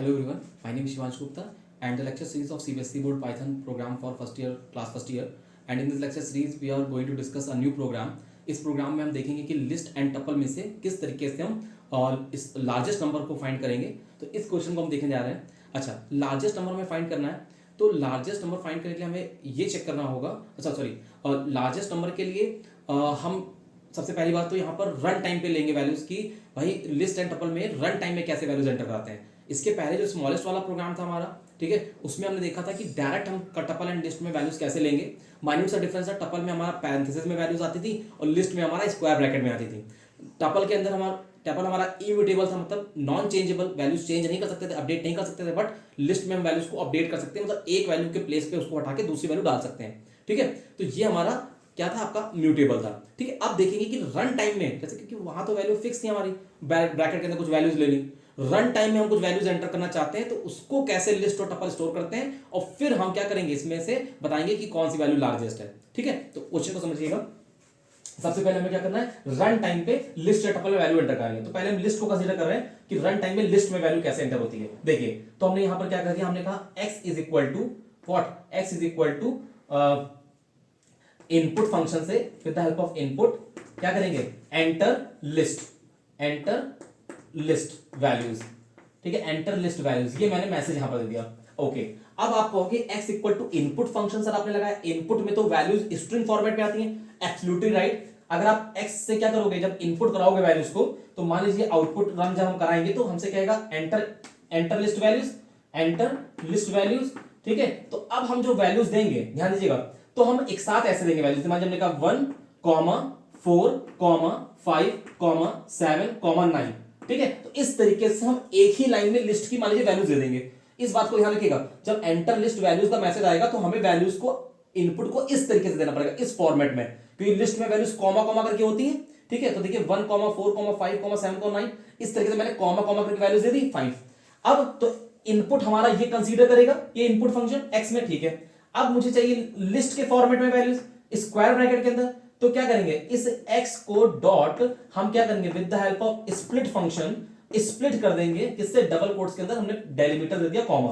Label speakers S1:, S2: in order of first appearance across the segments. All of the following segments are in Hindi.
S1: Hello everyone, my name is Shivansh Gupta and the lecture series of CBSE Board Python program for class first year, and in this lecture series we are going to discuss a new program. इस प्रोग्राम में हम देखेंगे कि लिस्ट एंड टपल में से किस तरीके से हम इस लार्जेस्ट नंबर को फाइंड करेंगे। तो इस क्वेश्चन को हम देखने जा रहे हैं। अच्छा, लार्जेस्ट नंबर में फाइंड करना है, तो लार्जेस्ट नंबर फाइंड करने के लिए हमें ये चेक करना होगा। अच्छा सॉरी, लार्जेस्ट नंबर के लिए हम सबसे पहली बात तो यहाँ पर रन टाइम पे लेंगे वैल्यूज की। भाई लिस्ट एंड टपल में रन टाइम में कैसे वैल्यूज एंटर कराते हैं। इसके पहले जो स्मॉलेस्ट वाला प्रोग्राम था हमारा, ठीक है, उसमें हमने देखा था कि डायरेक्ट हम टपल एंड लिस्ट में वैल्यूज कैसे लेंगे। माइन्यूट सा डिफरेंस था, टपल में हमारा पैरेंथेसिस में वैल्यूज आती थी और लिस्ट में हमारा स्क्वायर ब्रैकेट में आती थी। टपल के अंदर हमारा इम्यूटेबल था, मतलब नॉन चेंजेबल, वैल्यूज चेंज नहीं कर सकते थे, अपडेट नहीं कर सकते थे। बट लिस्ट में हम वैल्यूज को अपडेट कर सकते हैं, मतलब एक वैल्यू के प्लेस पे उसको हटा के दूसरी वैल्यू डाल सकते हैं। ठीक है, तो ये हमारा क्या था, आपका म्यूटेबल था। ठीक है, अब देखेंगे कि रन टाइम में, जैसे क्योंकि वहां तो वैल्यू फिक्स थी हमारी, ब्रैकेट के अंदर कुछ वैल्यूज ले ली, रन टाइम में हम कुछ वैल्यूज एंटर करना चाहते हैं, तो उसको कैसे लिस्ट और टपल स्टोर करते हैं और फिर हम क्या करेंगे, इसमें से बताएंगे कि कौन सी वैल्यू लार्जेस्ट है। ठीक है, तो क्वेश्चन को समझिएगा। सबसे पहले हमें क्या करना है, रन टाइम पे लिस्ट या टपल में वैल्यू एंटर करेंगे। तो पहले हम लिस्ट को कंसीडर कर रहे हैं कि रन टाइम में लिस्ट में वैल्यू कैसे एंटर होती है। देखिए, तो हमने यहां पर क्या कर दिया, हमने कहा x is equal to what, x is equal to input function से with the help of input क्या करेंगे, एंटर लिस्ट वैल्यूज। ठीक है, एंटर लिस्ट वैल्यूज, ये मैंने मैसेज यहां पर दे दिया। ओके, अब आप कहोगे x equal to input function, sir आपने लगाया इनपुट में तो वैल्यूज स्ट्रिंग फॉर्मेट में आती हैं। Absolutely right. अगर आप x से क्या करोगे, जब इनपुट कराओगे वैल्यूज को, तो मान लीजिए आउटपुट रन जब हम कराएंगे तो हमसे कहेगा एंटर लिस्ट वैल्यूज। ठीक है, तो अब हम जो वैल्यूज देंगे, ध्यान दीजिएगा, तो हम एक साथ ऐसे देंगे वैल्यूज। मान लीजिए हमने कहा 1, 4, 5, 7, 9। ठीक है, तो इस तरीके से हम एक ही लाइन में लिस्ट की मान लीजिए वैल्यूज दे देंगे। इस बात को ध्यान रखिएगा, जब एंटर लिस्ट वैल्यूज का मैसेज आएगा तो हमें वैल्यूज को इनपुट को इस तरीके से देना पड़ेगा, इस फॉर्मेट में, क्योंकि लिस्ट में वैल्यूज कॉमा कॉमा करके होती है। ठीक है, तो देखिए 1, 4, 5, 7, 9, इस तरीके से मैंने कॉमा कॉमा करके वैल्यूज दे दी 5। अब तो इनपुट हमारा ये कंसीडर करेगा, ये इनपुट फंक्शन x में। ठीक है, अब मुझे चाहिए लिस्ट के फॉर्मेट में वैल्यूज स्क्वायर ब्रैकेट के अंदर, तो क्या करेंगे, इस x को डॉट हम क्या करेंगे, with the help of split function split कर देंगे। किससे, डबल कोट्स के अंदर हमने डेलीमीटर दे दिया, कॉमा।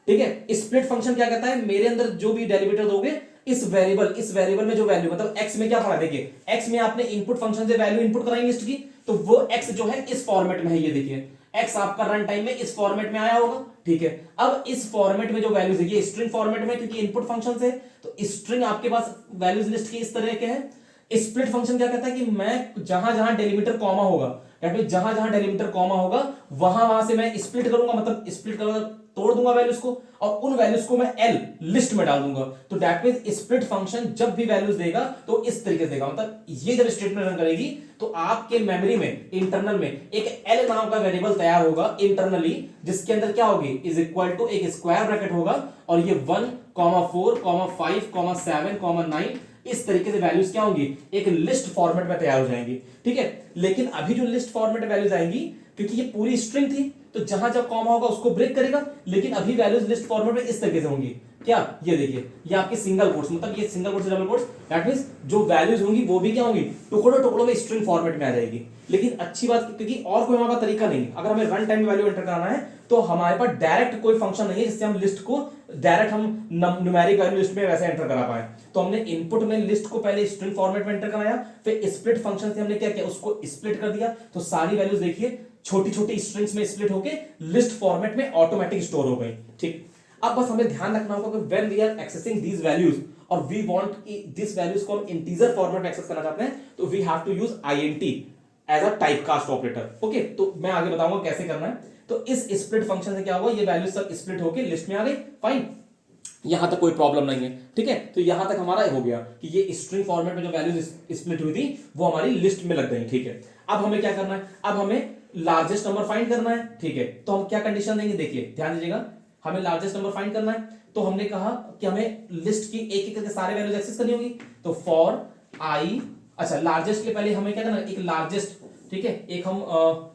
S1: ठीक है, स्प्लिट फंक्शन क्या कहता है, मेरे अंदर जो भी डेलीमीटर दोगे, इस वेरिएबल में जो वैल्यू, मतलब x में क्या पड़ा, देखिए x में आपने इनपुट फंक्शन से वैल्यू इनपुट कराई लिस्ट की, तो वो x जो है इस फॉर्मेट में है। ये देखिए x आपका रन टाइम में इस फॉर्मेट में आया होगा। ठीक है, अब इस फॉर्मेट में जो वैल्यूज है, ये स्ट्रिंग फॉर्मेट में, क्योंकि इनपुट फंक्शन से, तो स्ट्रिंग आपके पास वैल्यूज लिस्ट की इस तरह के हैं। स्प्लिट फंक्शन क्या कहता है कि मैं जहां जहां डेलीमीटर कॉमा होगा, जहां जहां डेलीमीटर कॉमा होगा वहां से मैं स्प्लिट करूंगा, मतलब स्प्लिट करूंगा, तोड़ दूंगा वैल्यूज को, और उन वैल्यूज को मैं एल लिस्ट में डाल दूंगा। तो दैट मींस स्प्लिट फंक्शन जब भी वैल्यूज देगा तो इस तरीके से देगा, मतलब ये जब स्टेटमेंट रन करेगी तो आपके मेमोरी में, इंटरनल में एक एल नाम का वेरिएबल तैयार होगा इंटरनली, जिसके अंदर क्या होगी, इज इक्वल टू एक स्क्वायर ब्रैकेट होगा, और ये 1, 4, 5, 7, 9, इस तरीके से वैल्यूज क्या होंगी, एक लिस्ट फॉर्मेट में तैयार हो जाएंगी। ठीक है, लेकिन अभी जो लिस्ट फॉर्मेट में वैल्यूज आएंगी, क्योंकि ये पूरी स्ट्रिंग थी, तो जहां जब कॉमा होगा उसको ब्रेक करेगा, लेकिन अभी वैल्यूज लिस्ट फॉर्मेट में इस तरीके से होंगी। क्या, ये देखिए, ये आपकी सिंगल कोट्स, मतलब ये single quotes double quotes, that means जो वैल्यूज होंगी वो भी क्या होंगी, टुकड़ों टुकड़ों में स्ट्रिंग फॉर्मेट में आ जाएगी। लेकिन अच्छी बात, क्योंकि और कोई हमारा तरीका नहीं, अगर हमें रन टाइम में वैल्यू एंटर कराना है तो हमारे पास डायरेक्ट कोई फंक्शन नहीं है जिससे हम लिस्ट को डायरेक्ट हम न्यूमेरिक वैल्यू लिस्ट में वैसे एंटर करा पाए। तो हमने इनपुट में लिस्ट को पहले स्ट्रिंग फॉर्मेट में एंटर कराया, फिर स्प्लिट फंक्शन से हमने क्या किया, उसको स्प्लिट कर दिया, तो सारी वैल्यूज देखिए छोटी छोटी स्ट्रिंग्स में स्प्लिट होके लिस्ट फॉर्मेट में ऑटोमेटिक स्टोर हो गई। ठीक, अब बस हमें ध्यान रखना होगा कि when we are accessing these values और वी वांट दिस वैल्यूज को हम इंटीजर फॉर्मेट में एक्सेस करना चाहते हैं, तो we have to use INT as a typecast operator. Okay, तो मैं आगे बताऊंगा कैसे करना है। तो इस स्प्लिट फंक्शन से क्या हुआ, ये वैल्यूज सब स्प्लिट होके लिस्ट में आ गई, फाइन, यहां तक कोई प्रॉब्लम नहीं है। ठीक है, तो यहां तक हमारा हो गया कि ये स्ट्रिंग फॉर्मेट में जो वैल्यूज स्प्लिट हुई थी वो हमारी लिस्ट में लग गई। ठीक है, अब हमें क्या करना है, अब हमें लार्जेस्ट नंबर फाइंड करना है। ठीक है, तो हम क्या कंडीशन देंगे, देखिए ध्यान दीजिएगा, हमें लार्जेस्ट नंबर फाइंड करना है, तो हमने कहा कि हमें लिस्ट की एक एक करके सारे वैल्यूज एक्सेस करनी होगी। तो फॉर आई, अच्छा लार्जेस्ट के पहले हमें क्या करना है, एक लार्जेस्ट, ठीक है, एक हम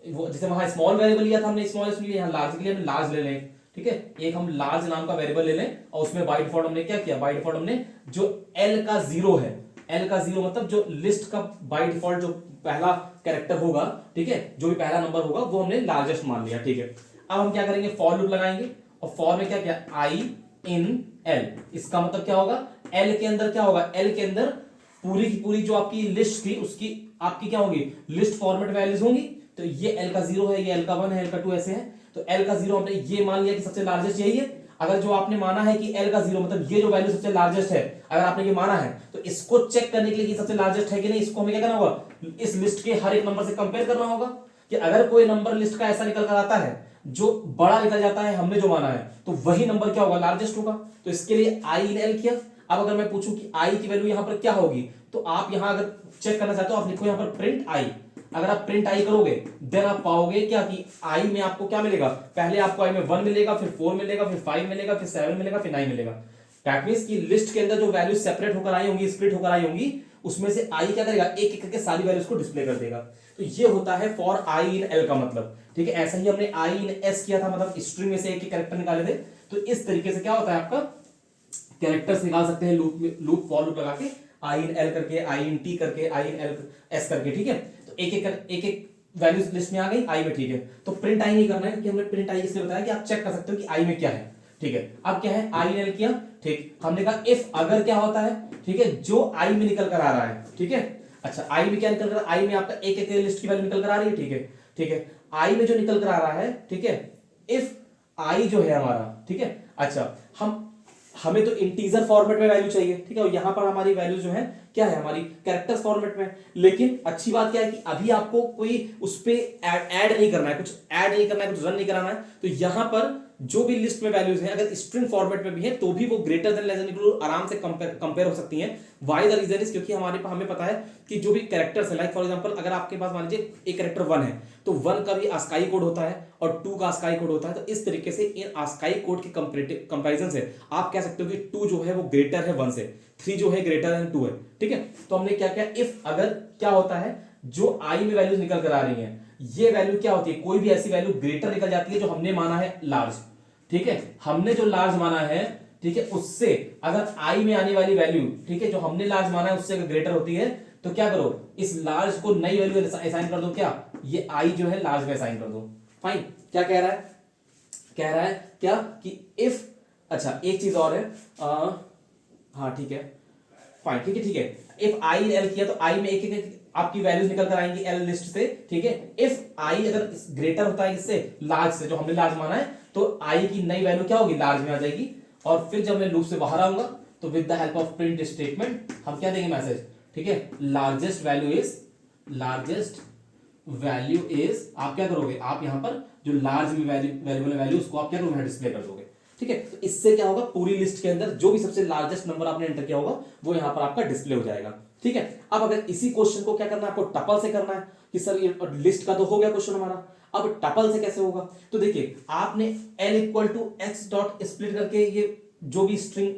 S1: वो जैसे वहां स्मॉल वेरिएबल लिया था हमने, स्मॉल लिया, यहाँ लार्ज के लिए हम लार्ज ले लें। ठीक है, एक हम लार्ज नाम का वेरिएबल ले लें, और उसमें बाय डिफॉल्ट हमने क्या किया, बाय डिफॉल्ट हमने जो एल का जीरो है, एल का जीरो मतलब जो लिस्ट का बाय डिफॉल्ट जो पहला कैरेक्टर होगा, ठीक है, जो भी पहला नंबर होगा वो हमने लार्जेस्ट मान लिया। ठीक है, अब हम क्या करेंगे, फॉर लूप लगाएंगे और फॉर में क्या क्या आई इन एल, इसका मतलब क्या होगा, एल के अंदर क्या होगा, एल के अंदर पूरी की पूरी जो आपकी लिस्ट थी उसकी आपकी क्या होगी, लिस्ट फॉर्मेट वैल्यूज होंगी। तो ये एल का 0 है, ये एल का 1 है, एल का 2 ऐसे है। तो एल का 0 हमने ये मान लिया कि सबसे लार्जेस्ट यही है। अगर जो आपने माना है कि एल का 0 मतलब ये जो वैल्यू सबसे लार्जेस्ट है, अगर आपने ये माना है तो इसको चेक करने के लिए कि सबसे लार्जेस्ट है कि नहीं, इसको हमें क्या करना होगा, इस लिस्ट के हर एक नंबर से कंपेयर करना होगा कि अगर कोई नंबर लिस्ट का ऐसा निकल कर आता है जो बड़ा निकल जाता है हमने जो माना है, तो वही नंबर क्या होगा, लार्जेस्ट होगा। तो इसके लिए आई इन एल किया। अब अगर मैं पूछूं कि आई की वैल्यू यहां पर क्या होगी, तो आप यहां अगर चेक करना चाहते हो आप लिखो यहां पर प्रिंट आई। अगर आप प्रिंट आई करोगे देन आप पाओगे क्या कि आई में आपको क्या मिलेगा, पहले आपको आई में 1 मिलेगा, फिर 4 मिलेगा, फिर 5 मिलेगा, फिर 7 मिलेगा, फिर 9 मिलेगा। दैट मींस कि लिस्ट के अंदर जो वैल्यू सेपरेट होकर आई होंगी, स्प्लिट होकर आई होंगी, उसमें से आई क्या करेगा, एक एक करके सारी वैल्यूज को डिस्प्ले कर देगा। तो ये होता है फॉर आई इन एल का मतलब। ठीक है, ऐसा ही हमने आई इन एस किया था, मतलब स्ट्रिंग में से एक कैरेक्टर निकाले थे। तो इस तरीके से क्या होता है, आपका कैरेक्टर्स निकाल सकते हैं लूप फॉर लूप लगा के, आई इन एल करके, आई इन टी करके, आई इन एल एस करके। ठीक है, तो एक वैल्यूज लिस्ट में आ गई आई में। ठीक है, तो प्रिंट आई नहीं करना है क्योंकि हमने प्रिंट आई इसलिए बताया कि आप चेक कर सकते हो कि आई में क्या है। ठीक है, अब क्या है, आई इन एल किया। ठीक, हमने कहा इफ अगर क्या होता है, ठीक है, जो आई में निकल कर आ रहा है। ठीक है, अच्छा आई में क्या निकल कर, आई में आपका एक एक लिस्ट की वैल्यू निकल कर आ रही है। ठीक है, ठीक है, आई में जो निकल कर आ रहा है, ठीक है, इफ आई जो है हमारा, ठीक है, अच्छा हमें तो इंटीजर फॉर्मेट में वैल्यू चाहिए। ठीक है, और यहां पर हमारी वैल्यू जो है क्या है, हमारी कैरेक्टर्स फॉर्मेट में। लेकिन अच्छी बात क्या है कि अभी आपको कोई उस पे ऐड नहीं करना है, कुछ ऐड नहीं करना है, कुछ रन नहीं कराना है। तो यहां पर जो भी लिस्ट में वैल्यूज हैं अगर स्ट्रिंग फॉर्मेट में भी है तो भी वो greater than less than equal to आराम से कंपेयर हो सकती हैं। व्हाई द रीजन इज, क्योंकि हमें पता है कि जो भी कैरेक्टर्स है, लाइक फॉर एग्जांपल अगर आपके पास मान लीजिए एक कैरेक्टर 1 है तो 1 का भी आस्काई कोड होता है और 2 का आस्काई कोड होता है। तो इस तरीके से इन आस्काई कोड के कंपैरिजन से आप कह सकते हो कि 2 जो है वो ग्रेटर है 1 से, 3 जो है ग्रेटर देन 2 है। ठीक है, तो हमने क्या किया, इफ अगर क्या होता है, जो आई में वैल्यूज निकल कर आ रही हैं, ये वैल्यू क्या होती है, कोई भी ऐसी वैल्यू ग्रेटर निकल जाती है जो हमने माना है लार्ज। ठीक है, हमने जो लार्ज माना है, ठीक है, उससे अगर आई में आने वाली वैल्यू, ठीक है, जो हमने लार्ज माना है उससे अगर ग्रेटर होती है तो क्या करो, इस लार्ज को नई वैल्यू असाइन कर दो। क्या, ये आई जो है लार्ज में असाइन कर दो। फाइन, क्या कह रहा है, कह रहा है क्या कि इफ, अच्छा एक चीज और है, हाँ ठीक है, फाइन, ठीक है, ठीक है, इफ आई एल किया तो आई में एक एक आपकी वैल्यूज निकल कर आएंगी एल लिस्ट से। ठीक है, इफ आई अगर ग्रेटर होता है इससे, लार्ज से, जो हमने लार्ज माना है, तो आई की नई वैल्यू क्या होगी, लार्ज में आ जाएगी। और फिर जब मैं लूप से बाहर आऊंगा तो with the help of print statement हम क्या देंगे मैसेज, ठीक है, लार्जेस्ट वैल्यू इज, आप क्या करोगे, आप यहां पर जो लार्ज में वैल्यूएबल वैल्यू उसको आप क्या करोगे, डिस्प्ले कर दोगे। ठीक है, तो इससे क्या होगा, पूरी लिस्ट के अंदर जो भी सबसे लार्जेस्ट नंबर आपने एंटर किया होगा वो यहां पर आपका डिस्प्ले हो जाएगा। ठीक है, अब अगर इसी क्वेश्चन को क्या करना है, आपको टपल से करना है कि सर ये लिस्ट का तो हो गया क्वेश्चन हमारा, अब टपल से कैसे होगा। तो देखिए आपने l equal to X dot split करके ये जो भी स्ट्रिंग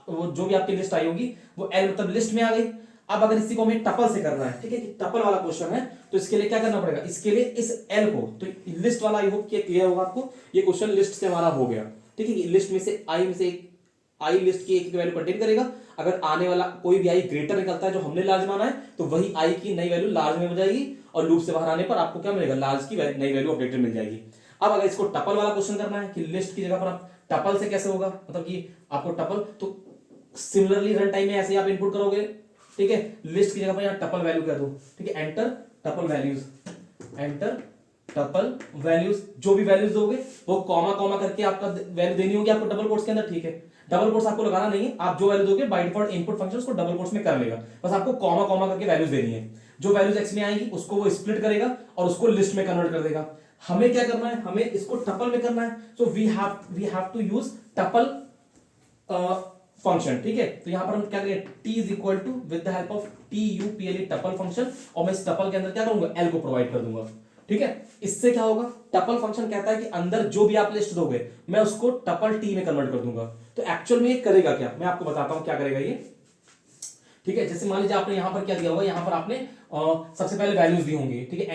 S1: जो भी आपकी लिस्ट आई होगी वो l मतलब लिस्ट में आ गई। अब अगर इसी को हमें टपल से करना है, ठीक है, कि टपल वाला क्वेश्चन है, तो इसके लिए क्या करना पड़ेगा, इसके लिए इस l को, तो लिस्ट वाला आई होप क्लियर होगा आपको, ये क्वेश्चन लिस्ट से हमारा हो गया। ठीक है, लिस्ट में से आई लिस्ट की एक वैल्यू कंटेन करेगा। अगर आने वाला कोई भी आई ग्रेटर निकलता है जो हमने लार्ज माना है तो वही आई की नई वैल्यू लार्ज में हो जाएगी और लूप से बाहर आने पर आपको क्या मिलेगा, लार्ज की नई वैल्यू अपडेटेड मिल जाएगी। अब अगर इसको टपल वाला क्वेश्चन करना है कि लिस्ट की जगह पर आप टपल से कैसे होगा, मतलब कि आपको टपल, तो सिमिलरली रन टाइम में ऐसे ही आप इनपुट करोगे। ठीक है, लिस्ट की जगह पर यहाँ टपल वैल्यू कर दो। ठीक है, enter tuple values, enter tuple values, जो भी वैल्यूज दोगे वो कॉमा कॉमा करके आपका वैल्यू देनी होगी आपको डबल कोट्स के अंदर। ठीक है, डबल कोट्स आपको लगाना नहीं है, आप जो वैल्यू दोगे बाय डिफॉल्ट इनपुट फंक्शन उसको डबल कोट्स में कर लेगा, बस आपको कॉमा कॉमा करके वैल्यूज देनी है। जो वैल्यूज एक्स में आएंगी उसको वो स्प्लिट करेगा और उसको लिस्ट में कन्वर्ट कर देगा। हमें क्या करना है, हमें इसको टपल में करना है, so we have to use tuple function. ठीक है, तो यहां पर हम क्या करेंगे, t is equal to with the help of tuple tuple function, और मैं इस टपल के अंदर क्या करूंगा, l को प्रोवाइड कर दूंगा। ठीक है, इससे क्या होगा, टपल फंक्शन कहता है कि अंदर जो भी आप लिस्ट दोगे मैं उसको टपल t में कन्वर्ट कर दूंगा। तो एक्चुअल में ये करेगा क्या, मैं आपको बताता हूं क्या करेगा ये। ठीक है, जैसे मान लीजिए आपने यहां पर क्या दिया होगा, यहां पर आपने सबसे पहले वैल्यूज दी होंगी। ठीक है,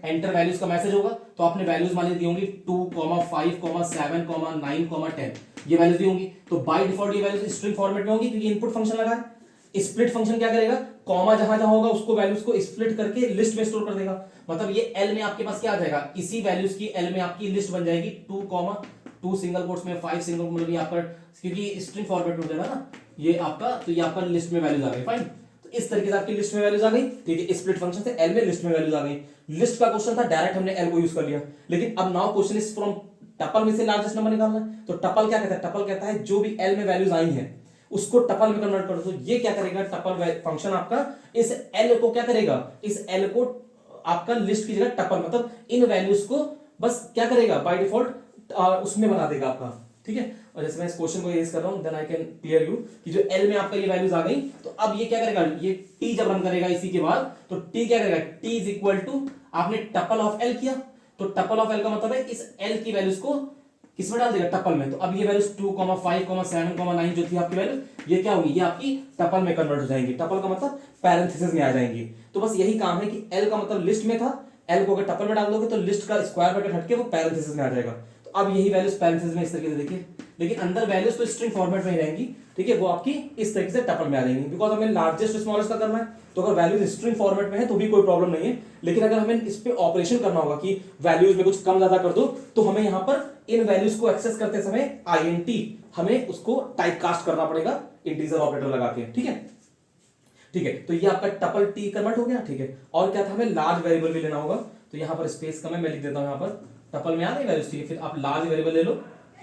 S1: एंटर वैल्यूज का मैसेज होगा, तो आपने वैल्यूज मान लीजिए दी होंगी 2, 5, 7, 9, 10, ये वैल्यूज दी होंगी। तो बाय डिफॉल्ट ये वैल्यूज स्ट्रिंग फॉर्मेट में होंगी क्योंकि इनपुट फंक्शन लगा है। स्प्लिट फंक्शन क्या करेगा, कॉमा जहां जहां होगा उसको वैल्यूज को स्प्लिट करके लिस्ट में स्टोर कर देगा। मतलब ये एल में आपके पास क्या आ जाएगा, इसी वैल्यूज की एल में आपकी लिस्ट बन जाएगी 2 सिंगल कोट्स में 5 सिंगल, मतलब ये आपका क्योंकि स्ट्रिंग फॉर्मेट में हो जाएगा ना ये आपका, तो ये आपका लिस्ट में वैल्यूज आ गई। फाइन, तो इस तरीके से आपकी लिस्ट में वैल्यूज आ गई। ठीक है, स्प्लिट फंक्शन से एल में लिस्ट में वैल्यूज आ गई। लिस्ट का क्वेश्चन था, डायरेक्ट हमने एल को यूज कर लिया। लेकिन अब now question is from tuple में से लार्जेस्ट नंबर निकालना है। तो टपल क्या कहता है, टपल कहता है जो भी एल में वैल्यूज आई हैं उसको टपल में कन्वर्ट कर दो। तो ये क्या करेगा, टपल फंक्शन आपका इस एल को क्या करेगा, इस एल को आपका लिस्ट की जगह टपल मतलब इन वैल्यूज को बस क्या करेगा बाय डिफॉल्ट उसमें बना देगा आपका। ठीक है, और जैसे मैं इस क्वेश्चन को यूज कर रहा हूं then I can clear you कि जो एल में आपका ये वैल्यूज आ गई, तो अब ये क्या करेगा, ये टी जब रन करेगा इसी के बाद, तो टी क्या करेगा, टी इज इक्वल टू आपने टपल ऑफ एल किया, तो टपल ऑफ एल का मतलब है इस एल की वैल्यूज को किसमें डाल देगा, टपल में। तो अब ये वैल्यूज 2, 5, 7, 9 जो थी आपकी वैल्यू, ये क्या होगी, ये आपकी टपल में कन्वर्ट हो जाएंगी। टपल का मतलब पैरेंथेसिस में आ जाएंगी। तो बस यही काम है कि एल का मतलब लिस्ट में था, एल को अगर टपल में डाल दोगे तो लिस्ट का स्क्वायर ब्रैकेट हटके वो पैरेंथेसिस में आ जाएगा। तो अब यही वैल्यूज पैरेंथेसिस में इस तरीके से देखिए, लेकिन अंदर वैल्यूज तो स्ट्रिंग फॉर्मेट में ही रहेंगी। ठीक है, वो आपकी इस तरीके से टपल में आ जाएंगी, बिकॉज हमें लार्जेस्ट स्मॉलेस्ट का करना है। तो अगर वैल्यूज स्ट्रिंग फॉर्मेट में है तो भी कोई प्रॉब्लम नहीं है, लेकिन अगर हमें इस पे ऑपरेशन करना होगा कि वैल्यूज में कुछ कम ज्यादा कर दो, तो हमें यहां पर इन वैल्यूज को एक्सेस करते समय आईएनटी हमें उसको टाइप कास्ट करना पड़ेगा इंटीजर ऑपरेटर लगा के। ठीक है, ठीक है, तो ये आपका टपल टी कन्वर्ट हो गया। ठीक है, और क्या था, हमें लार्ज वेरिएबल भी लेना होगा। तो यहां पर स्पेस कम है, मैं लिख देता हूं यहां पर टपल में आ रही वैल्यूज। ठीक है, फिर आप लार्ज वेरिएबल ले लो,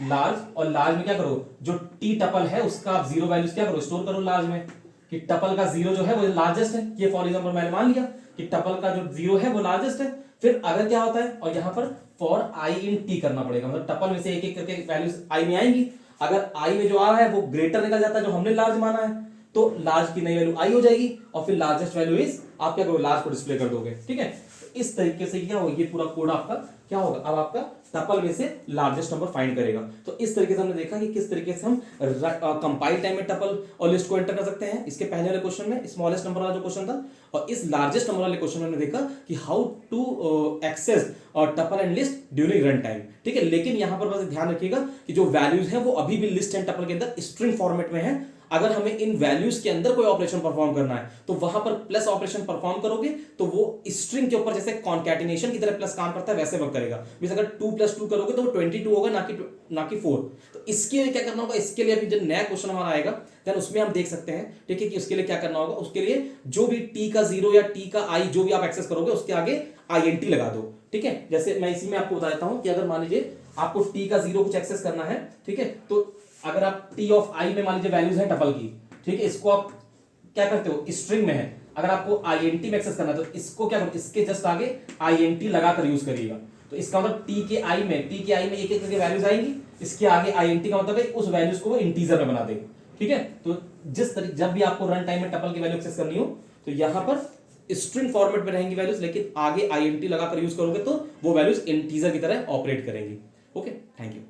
S1: लार्ज, और लार्ज में क्या करो, जो टी टपल है उसका आप जीरो वैल्यूज क्या करो, स्टोर करो लार्ज में, कि टपल का जीरो जो है वो लार्जेस्ट है। ये फॉर एग्जांपल मैंने मान लिया कि टपल का जो जीरो है वो लार्जेस्ट है। फिर अगर क्या होता है, और यहां पर फॉर आई इन टी करना पड़ेगा, मतलब टपल में से एक एक करके वैल्यूज आई में आएंगी। अगर आई में जो आ रहा है वो ग्रेटर निकल जाता है जो हमने लार्ज माना है, तो लार्ज की नई वैल्यू आई हो जाएगी, और फिर लार्जेस्ट वैल्यू इज आप क्या करोगे, लार्ज को डिस्प्ले कर दोगे। ठीक है, तो इस तरीके से क्या होगा, ये पूरा कोड आपका क्या होगा, अब आपका टपल में से लार्जेस्ट नंबर फाइंड करेगा। तो इस तरीके से हमने देखा कि किस तरीके से हम कंपाइल टाइम में टपल और लिस्ट को एंटर कर सकते हैं। इसके पहले वाले क्वेश्चन में स्मॉलेस्ट नंबर वाला जो क्वेश्चन था, और इस लार्जेस्ट नंबर वाले क्वेश्चन में हमने देखा कि हाउ टू एक्सेस और tuple and list during run time. ठीक है, लेकिन यहां पर बस ध्यान रखिएगा कि जो वैल्यूज है वो अभी भी लिस्ट एंड टपल के अंदर स्ट्रिंग फॉर्मेट में है। अगर हमें इन वैल्यूज के अंदर कोई ऑपरेशन परफॉर्म करना है तो वहां पर प्लस ऑपरेशन परफॉर्म करोगे तो वो स्ट्रिंग के ऊपर जैसे कॉन्कैटिनेशन की तरह प्लस काम करता है वैसे वर्क करेगा। मींस अगर 2 + 2 करोगे तो वो 22 होगा, ना कि 4। तो इसके लिए क्या करना होगा, इसके लिए अभी जो नया क्वेश्चन हमारा आएगा देन उसमें हम देख सकते हैं। ठीक है, कि उसके लिए क्या करना होगा, उसके लिए जो भी टी का 0 या टी का आई जो भी आप एक्सेस करोगे उसके आगे आईएनटी लगा दो। ठीक है, जैसे मैं इसी में आपको बता देता हूं कि अगर मान लीजिए आपको टी का 0 कुछ एक्सेस करना है, ठीक है, तो अगर आप टी ऑफ आई में मान लीजिए वैल्यूज है टपल की, ठीक है, इसको आप क्या करते हो, स्ट्रिंग में है, अगर आपको आईएनटी में एक्सेस करना है तो इसको क्या करो, इसके जस्ट आगे आईएनटी लगाकर यूज करिएगा। तो इसका मतलब टी के आई में एक एक करके वैल्यूज आएंगी, इसके आगे आईएनटी का मतलब है उस वैल्यूज को वो इंटीजर में बना देगा। ठीक है, तो जिस तरीके जब भी आपको रन टाइम में टपल की वैल्यू एक्सेस करनी हो तो यहां पर स्ट्रिंग फॉर्मेट में रहेंगी वैल्यूज, लेकिन आगे आईएनटी लगाकर यूज करोगे तो वो वैल्यूज इंटीजर की तरह ऑपरेट करेंगी। Okay, thank you.